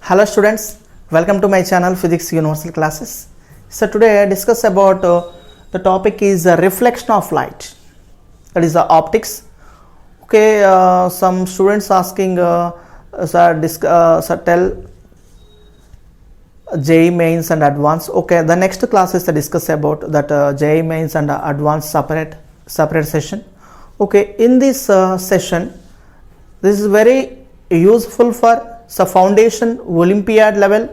Hello students, welcome to my channel Physics Universal Classes. So today I discuss about the topic is reflection of light, that is the optics. Okay, some students asking tell JEE mains and advanced. Okay, the next class is to discuss about that JEE mains and advanced separate session. Okay, in this session, this is very useful for foundation Olympiad level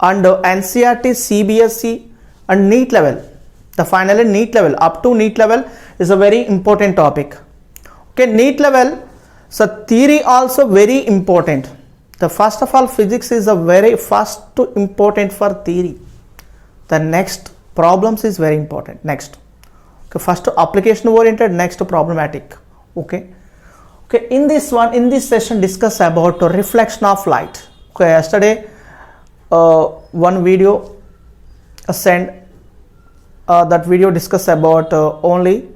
and NCERT, CBSE and NEET level. The finally NEET level, up to NEET level is a very important topic. Okay, NEET level, so theory also very important. The first of all, physics is a very first important for theory. The next problems is very important. Next, okay, first application oriented, next problematic. Okay. Okay, in this session discuss about reflection of light. Okay, yesterday one video sent, that video discuss about only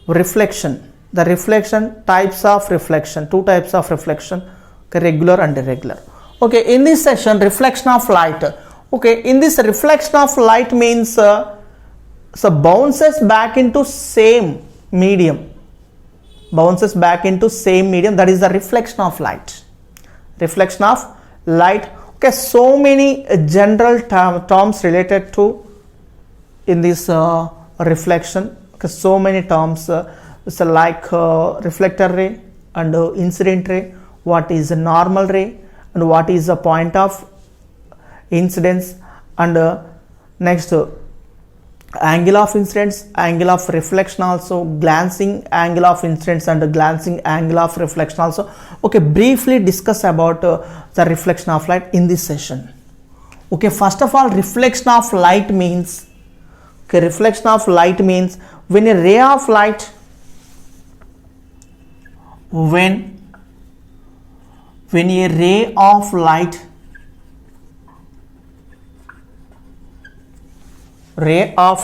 reflection, the reflection types of reflection, two types of reflection, okay, regular and irregular. Okay, in this session reflection of light. Okay, in this reflection of light means so bounces back into same medium. Bounces back into same medium, that is the reflection of light. Reflection of light. Okay, so many general terms related to in this reflection. Okay, so many terms so like reflector ray and incident ray, what is a normal ray and what is the point of incidence, and next angle of incidence, angle of reflection also, glancing angle of incidence and glancing angle of reflection also. Okay, briefly discuss about the reflection of light in this session. Okay, first of all, reflection of light means, okay, reflection of light means when a ray of light, when a ray of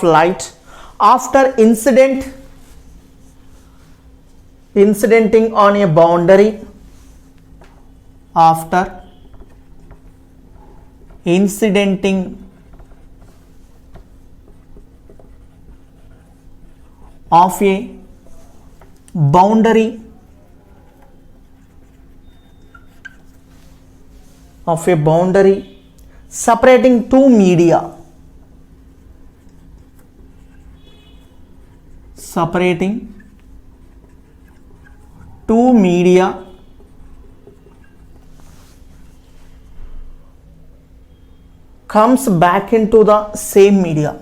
light after incidenting on a boundary, after incidenting of a boundary separating two media, separating two media comes back into the same media,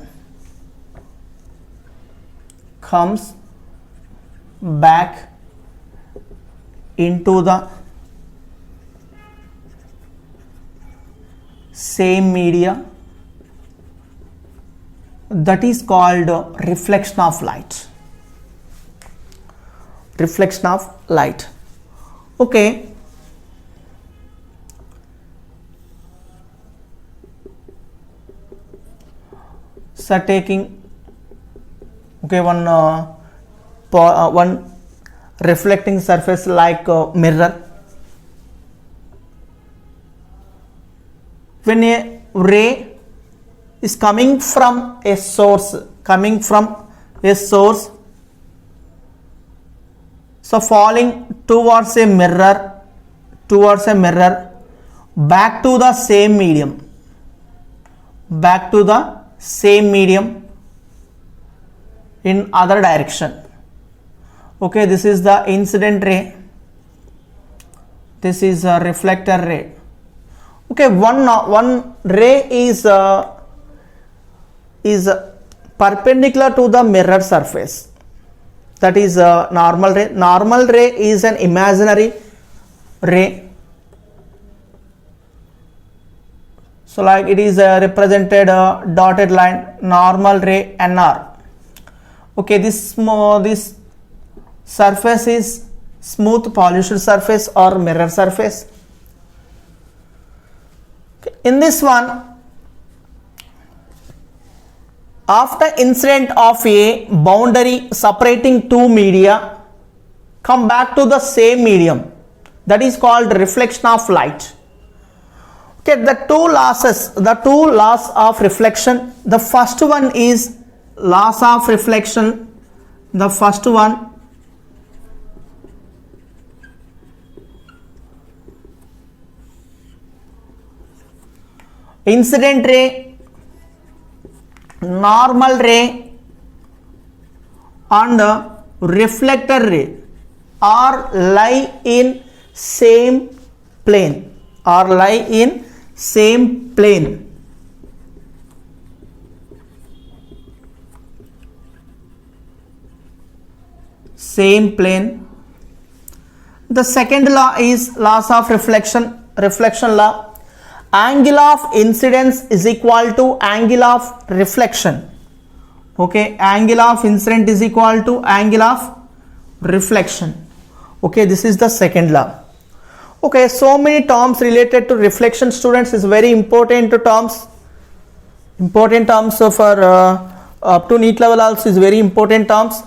comes back into the same media, that is called reflection of light. Reflection of light. Okay, so taking, okay, one reflecting surface like mirror. When a ray is coming from a source, so falling towards a mirror, back to the same medium, in other direction. Okay, this is the incident ray, this is a reflector ray. Okay, one ray is perpendicular to the mirror surface, that is normal ray. Normal ray is an imaginary ray, so like it is represented dotted line, normal ray NR. Okay, this surface is smooth polished surface or mirror surface. Okay, in this one, after incident of a boundary separating two media, come back to the same medium, that is called reflection of light. Okay, the two laws of reflection. The first one is laws of reflection. The first one, incident ray, normal ray and reflector ray are lie in same plane, same plane. The second law is laws of reflection law. Angle of incidence is equal to angle of reflection. Okay, angle of incident is equal to angle of reflection. Okay, this is the second law. Okay, so many terms related to reflection, students, is very important terms. Important terms for up to NEET level also is very important terms.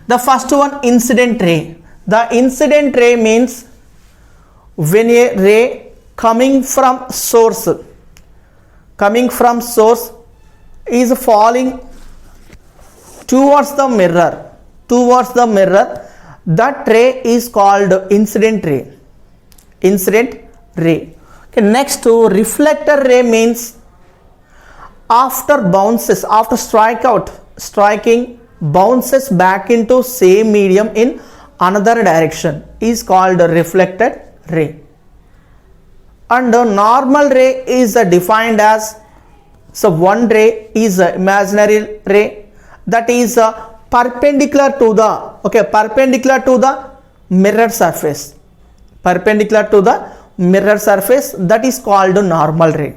The first one, incident ray. The incident ray means when a ray coming from source is falling towards the mirror, that ray is called incident ray. Okay, next to reflector ray means after striking bounces back into same medium in another direction is called reflected ray. And normal ray is defined as, so one ray is imaginary ray that is perpendicular to the mirror surface, that is called normal ray.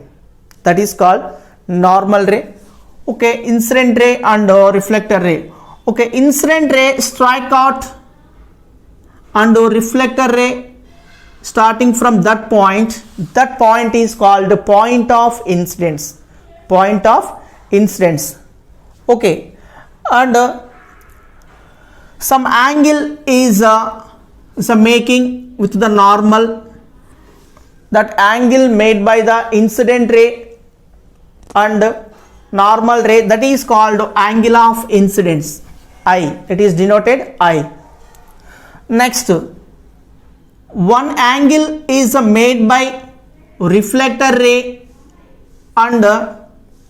Okay, incident ray and reflector ray. Okay, incident ray strike out and reflector ray starting from that point is called point of incidence. Okay, and some angle is making with the normal, that angle made by the incident ray and normal ray, that is called angle of incidence, I. It is denoted I. Next, one angle is made by reflector ray and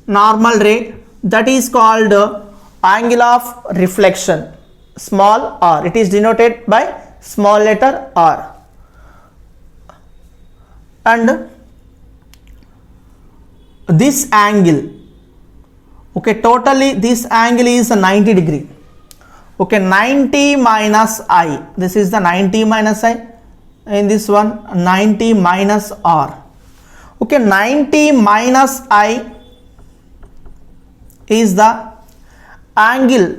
normal ray, that is called angle of reflection, small r. It is denoted by small letter r. And this angle, okay, totally this angle is 90 degree. Okay, 90 minus I, this is the 90 minus I, in this one 90 minus R. Okay, 90 minus I is the angle.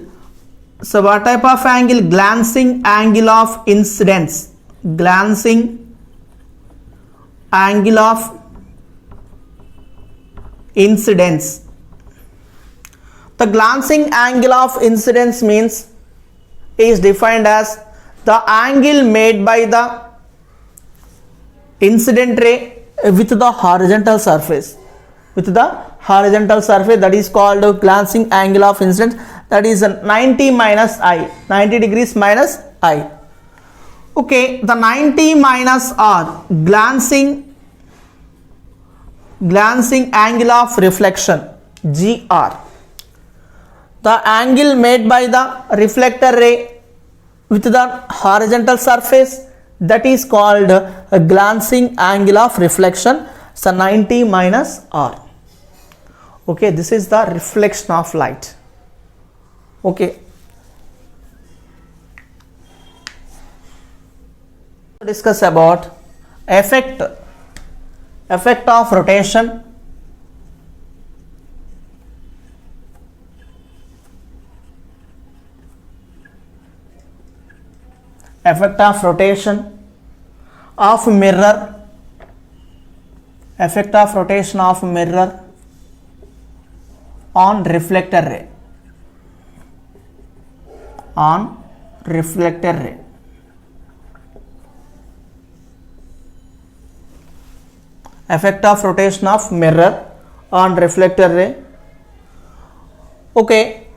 So what type of angle? Glancing angle of incidence. Glancing angle of incidence. The glancing angle of incidence means is defined as the angle made by the incident ray with the horizontal surface, that is called glancing angle of incidence, that is 90 minus I, 90 degrees minus I. Okay, the 90 minus R, glancing angle of reflection, GR. The angle made by the reflector ray with the horizontal surface, that is called a glancing angle of reflection, so 90 minus R. Okay, this is the reflection of light. Okay, discuss about effect of rotation. Effect of rotation of mirror, effect of rotation of mirror on reflector ray, effect of rotation of mirror on reflector ray. Okay,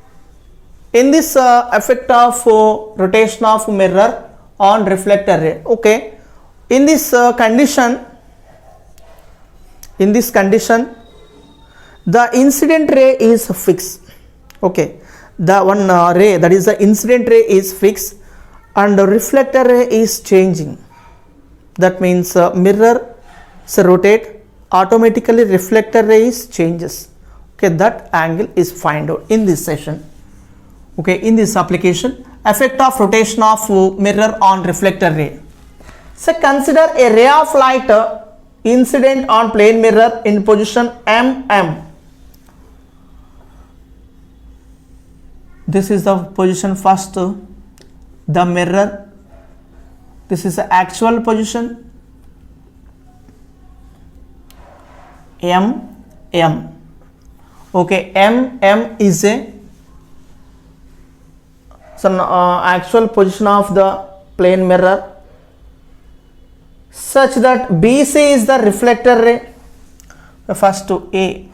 in this effect of rotation of mirror on reflector ray, okay, in this condition, the incident ray is fixed. Okay, the one ray, that is the incident ray, is fixed and the reflector ray is changing. That means mirror rotate, automatically reflector ray is changes. Okay, that angle is find out in this session. Okay, in this application, effect of rotation of mirror on reflector ray. So consider a ray of light incident on plane mirror in position mm. This is the position first, the mirror. This is the actual position mm. Okay, mm is a actual position of the plane mirror, such that BC is the reflector ray. First to A.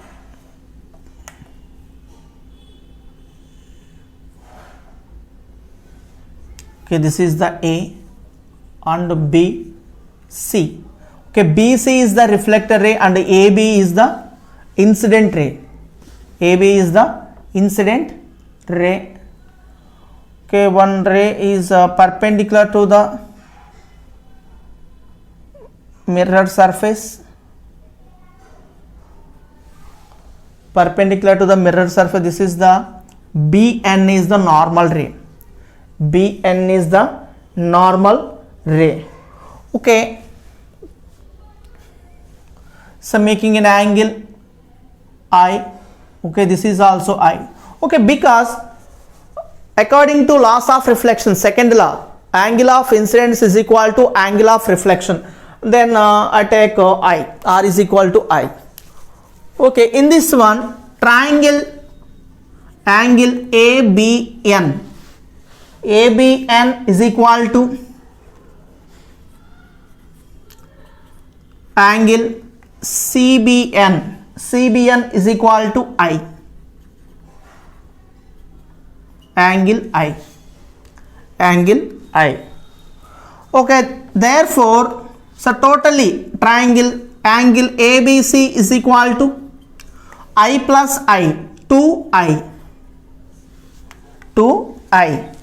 Okay, this is the A and B, C. Okay, BC is the reflector ray and AB is the incident ray. AB is the incident ray. Okay, one ray is perpendicular to the mirror surface. Perpendicular to the mirror surface. This is the BN is the normal ray. BN is the normal ray. Okay, so making an angle I. Okay, this is also I. Okay, because according to laws of reflection, second law, angle of incidence is equal to angle of reflection. Then I take I, R is equal to I. Okay, in this one, triangle angle ABN. ABN is equal to angle CBN. CBN is equal to I. Angle I. Angle I. Okay, therefore, so totally triangle angle ABC is equal to I plus I, 2I. 2I.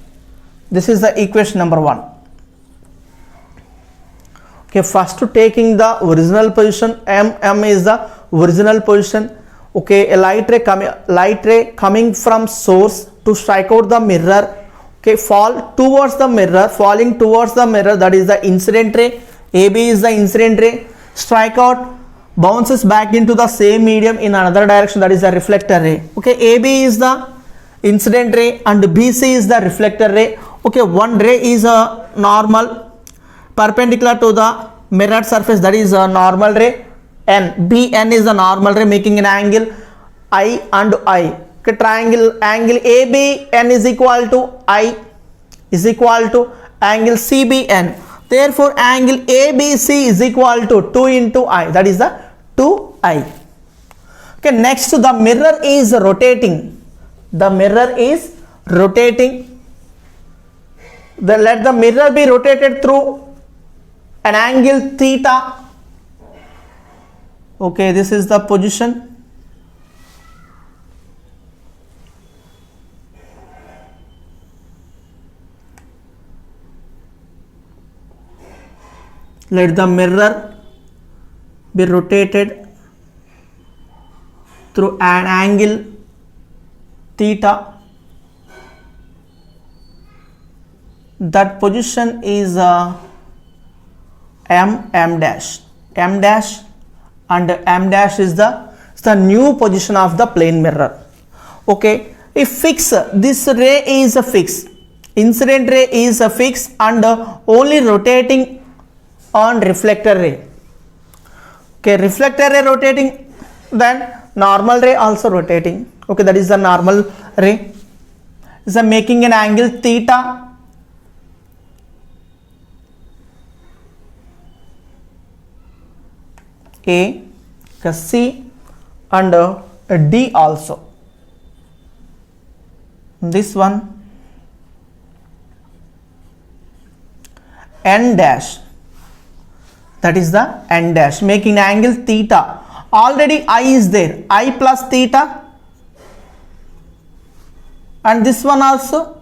This is the equation number 1. Okay, first taking the original position, M is the original position. Okay, a light ray coming from source to strike out the mirror. Okay, falling towards the mirror, that is the incident ray. AB is the incident ray. Strike out, bounces back into the same medium in another direction, that is the reflector ray. Okay, AB is the incident ray and BC is the reflector ray. Okay, one ray is a normal perpendicular to the mirror surface, that is a normal ray. BN is the normal ray, making an angle I and I. Okay, triangle angle ABN is equal to I is equal to angle CBN. Therefore, angle ABC is equal to 2 into I, that is the 2I. Okay, next the mirror is rotating. The mirror is rotating. Let the mirror be rotated through an angle theta. Okay, this is the position. Let the mirror be rotated through an angle theta. That position is M dash, and M dash is the new position of the plane mirror. Okay, if fix, this ray is a fix, incident ray is a fix and only rotating on reflector ray. Okay, reflector ray rotating, then normal ray also rotating. Okay, that is the normal ray. Is making an angle theta. A okay, C and D also. This one N dash, that is the N dash, making angle theta. Already I is there, I plus theta, and this one also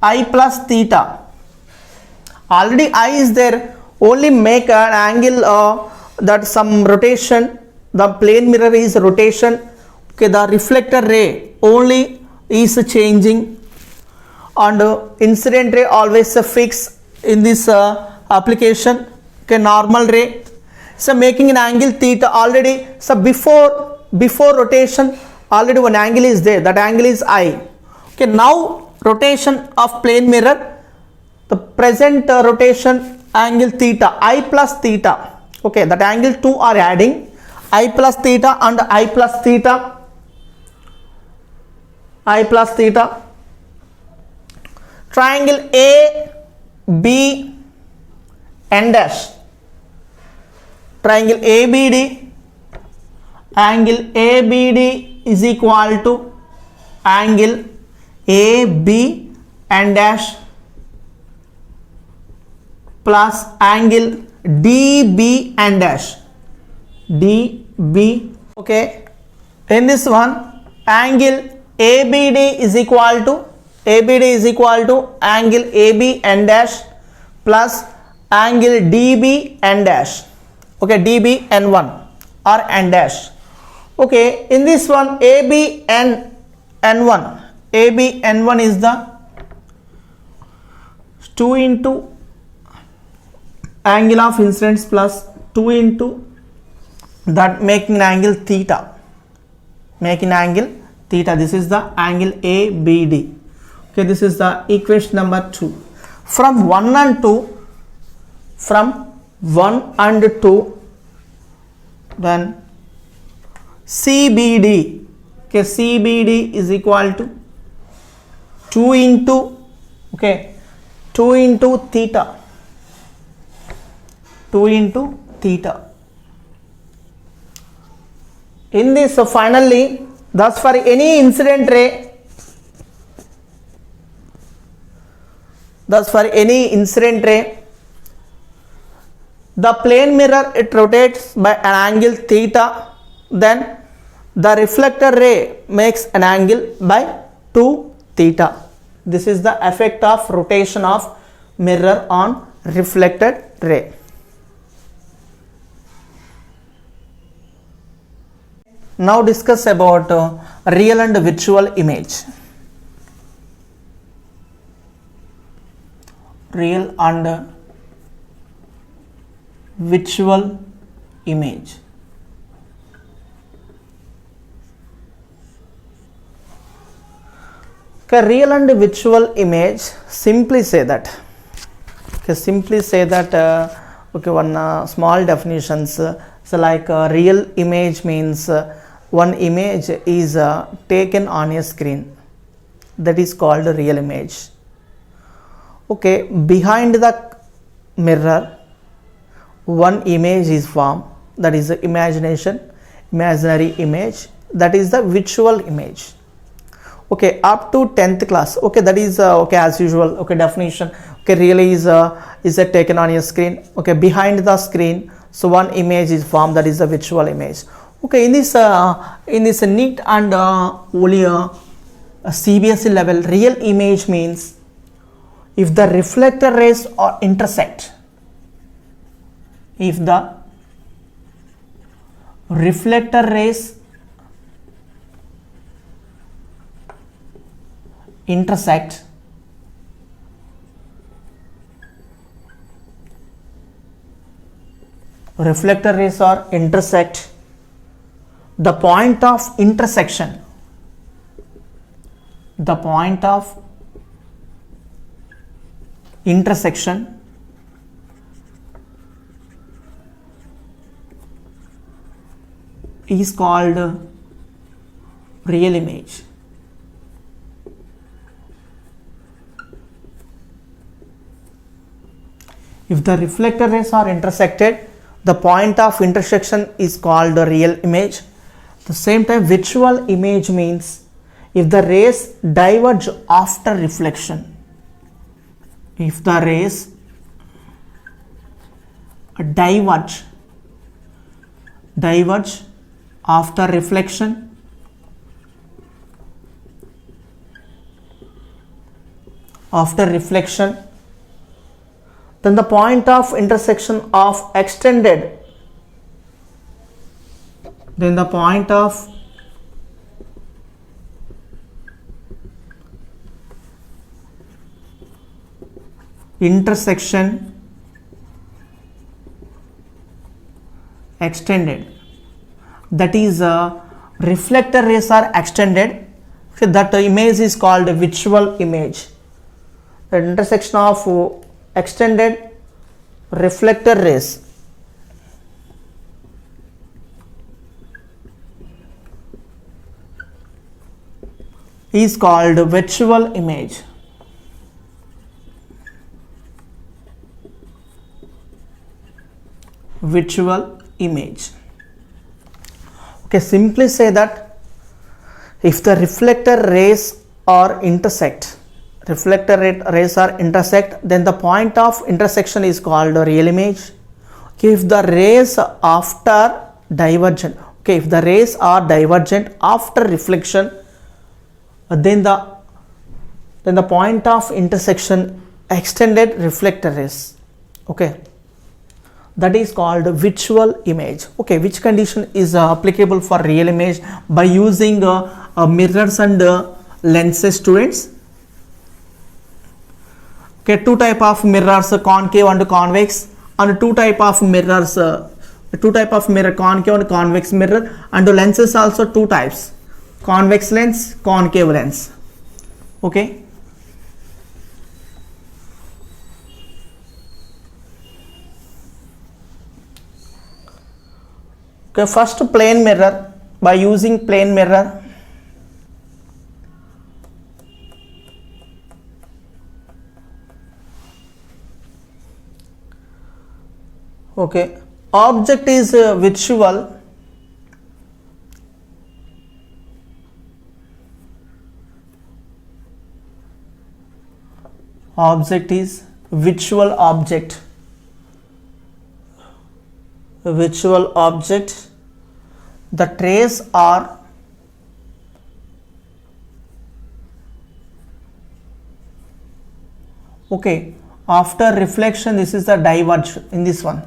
I plus theta. Already I is there, only make an angle that some rotation, the plane mirror is rotation, okay, the reflector ray only is changing, and incident ray always fixed in this application, okay, normal ray. So making an angle theta already, so before rotation already one angle is there, that angle is I. Okay, now rotation of plane mirror, the present rotation angle theta, I plus theta, okay, that angle 2 are adding, I plus theta and I plus theta, I plus theta. Triangle A B N dash, triangle ABD, angle ABD is equal to angle AB N dash plus angle DB N dash, DB, okay. In this one, angle ABD is equal to angle AB N dash plus angle DB N dash, okay, DB N1 or N dash. Okay, in this one AB N1 is the 2 into angle of incidence plus 2 into that, making angle theta, this is the angle ABD. Okay, this is the equation number 2. From 1 and 2, then CBD, okay, CBD is equal to 2 into theta, 2 into theta. In this, so finally, thus for any incident ray, the plane mirror, it rotates by an angle theta, then the reflector ray makes an angle by 2 theta. This is the effect of rotation of mirror on reflected ray. Now discuss about real and virtual image. Real and virtual image. Okay, real and virtual image, simply say that. Okay, one small definitions. So like real image means one image is taken on a screen, that is called a real image. Okay, behind the mirror one image is formed, that is the imaginary image, that is the virtual image. Okay, up to 10th class, okay, that is okay, as usual, okay, definition, okay, really is taken on your screen, okay, behind the screen, so one image is formed, that is the virtual image. Okay, in this NEET and only CBSE level, real image means if the reflector rays are intersect, if the reflector rays intersect, the point of intersection, is called real image. If the reflector rays are intersected, The point of intersection is called the real image. At the same time, visual image means if the rays diverge after reflection. If the rays diverge after reflection, then the point of intersection of extended, then the point of intersection extended, that is reflector rays are extended, okay, that image is called a visual image. The intersection of extended reflector rays is called visual image. Visual image. Okay, simply say that if the reflector rays are intersect, then the point of intersection is called a real image. Okay, if the rays after divergent, okay, if the rays are divergent after reflection, then the point of intersection extended reflector rays, okay, that is called visual image. Okay, which condition is applicable for real image? By using mirrors and lenses, students. Okay, two type of mirrors, concave and convex, and two type of mirrors, concave and convex mirror, and lenses also two types, convex lens, concave lens. Okay. Okay, first plane mirror. By using plane mirror, okay, object is visual, object is visual object, the rays are okay after reflection. This is the diverge in this one,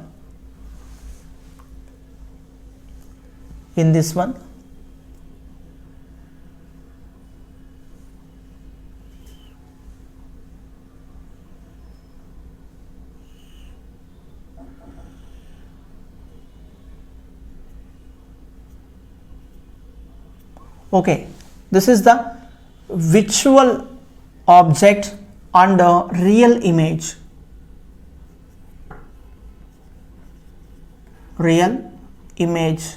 okay, this is the visual object and real image. Real image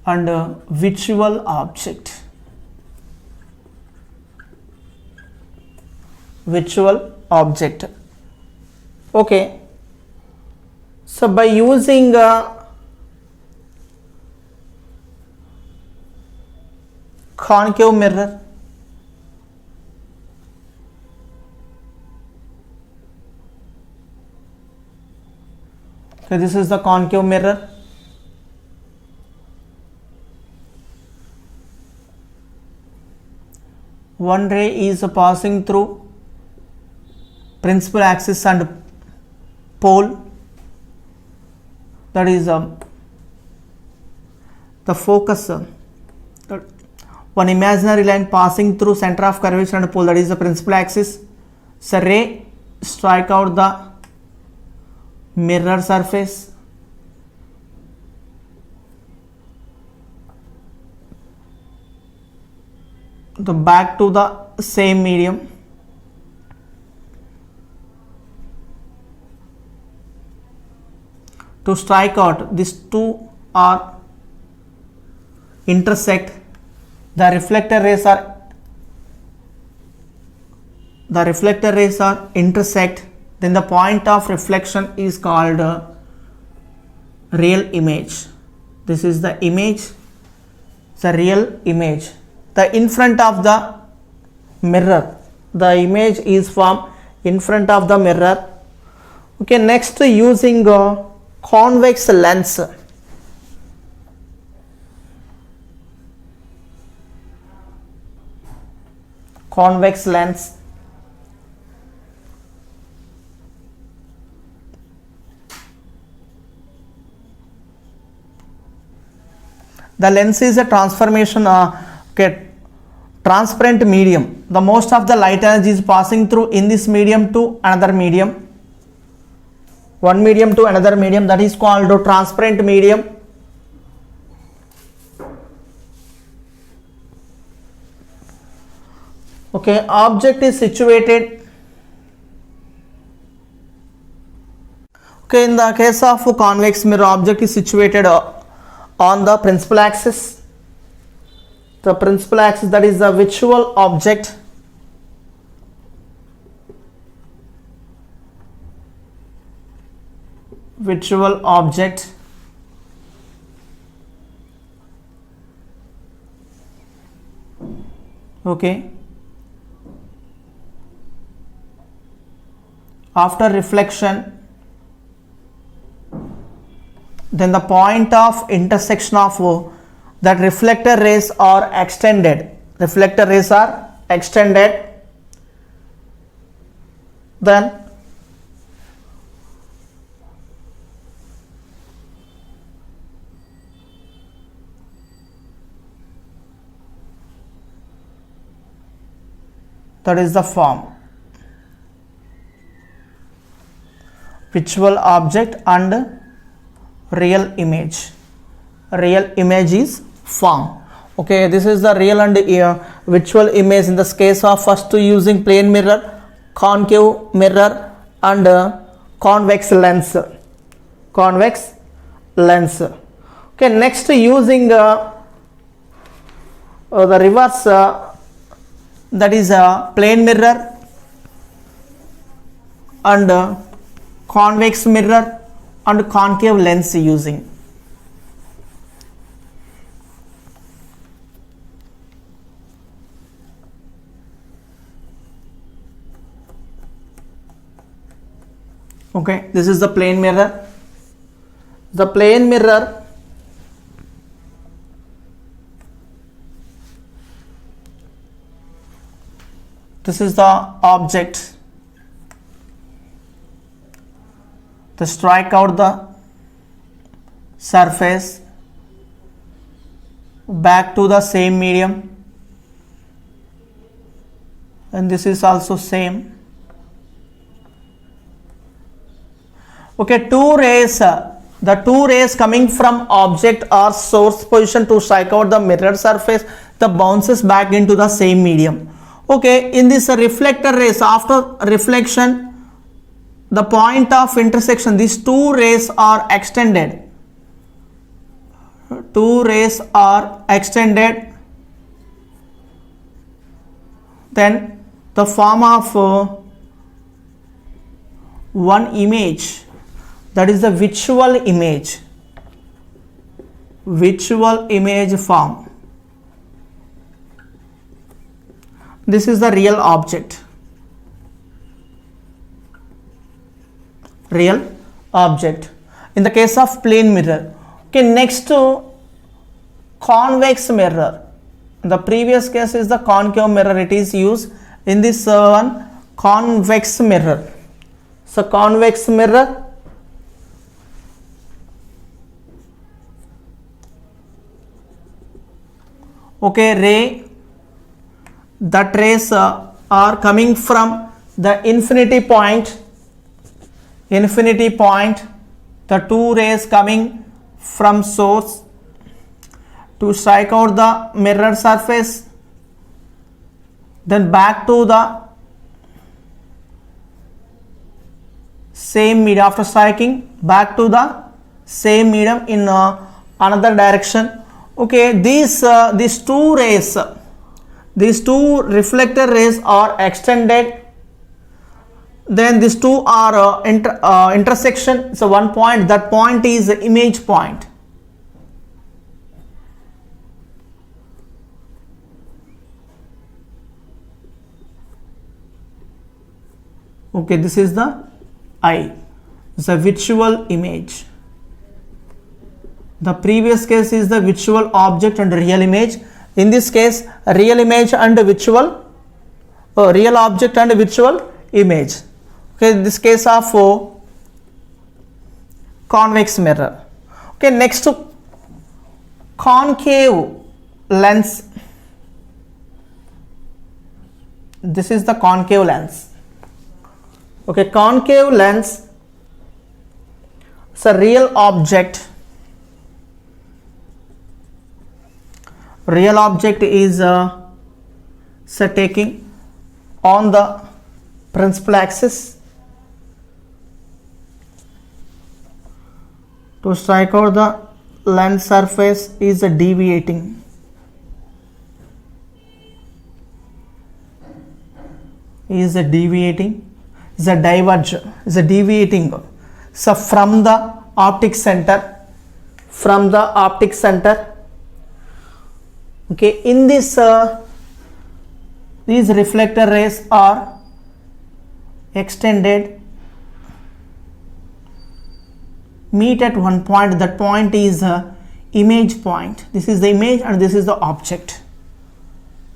and visual object. Okay, so by using concave mirror, okay, this is the concave mirror. One ray is passing through principal axis and pole, that is the focus. One imaginary line passing through center of curvature and pole, that is the principal axis. So ray strike out the mirror surface, the back to the same medium, to strike out. These two are intersect. The reflector rays are intersect. Then the point of reflection is called real image. This is the image, the real image. The in front of the mirror. The image is from in front of the mirror. Okay, next using a convex lens. Convex lens. The lens is a transformation, transparent medium. The most of the light energy is passing through in this medium to another medium. One medium to another medium, that is called a transparent medium. Okay, object is situated. Okay, in the case of convex mirror, object is situated on the principal axis. The principal axis, that is the visual object. Visual object. Okay. After reflection, then the point of intersection of that reflector rays are extended. Reflector rays are extended. Then that is the form. Visual object and real image. Real image is form. Okay, this is the real and visual image in this case of first using plane mirror, concave mirror and convex lens. Convex lens. Okay, next using the reverse, that is a plane mirror and convex mirror and concave lens using. Okay, this is the plane mirror. The plane mirror this is the object. To strike out the surface back to the same medium, and this is also same. Okay, the two rays coming from object or source position to strike out the mirror surface, the bounces back into the same medium. Okay, in this reflector rays, after reflection, the point of intersection, these two rays are extended. Two rays are extended. Then the form of one image, that is the visual image. Visual image form. This is the real object. Real object in the case of plane mirror. Okay, next to convex mirror. The previous case is the concave mirror. It is used in this one, convex mirror. So convex mirror, okay, ray, that rays are coming from the infinity point. Infinity point, the two rays coming from source to strike out the mirror surface, then back to the same medium. After striking, back to the same medium in another direction. Okay, these two rays, these two reflector rays are extended. then these two are intersection. So one point, that point is the image point. Okay, this is the eye. It's a visual image. The previous case is the visual object and real image. In this case, real image and visual, real object and visual image. Okay, this case of convex mirror. Okay, next to concave lens. This is the concave lens. Okay, concave lens is a real object. Real object is taking on the principal axis to strike out the lens surface is deviating. Is deviating. Is a diverge. Is a deviating. So from the optic center. From the optic center. Okay, in this these reflector rays are extended, meet at one point. That point is image point. This is the image and this is the object.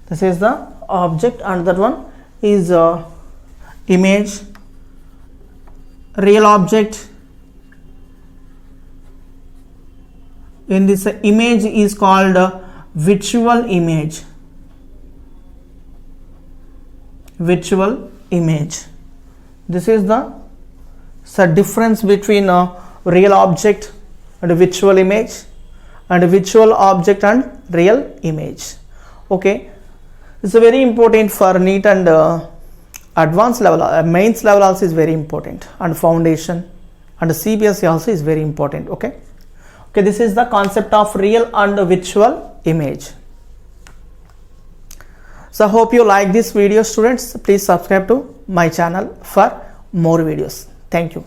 This is the object and that one is image. Real object. In this image is called visual image. Visual image. This is the difference between a real object and a visual image, and a visual object and real image. Okay, it's very important for NEET and advanced level, mains level also is very important, and foundation and CBSE also is very important. Okay, this is the concept of real and visual image. So hope you like this video, students. Please subscribe to my channel for more videos. Thank you.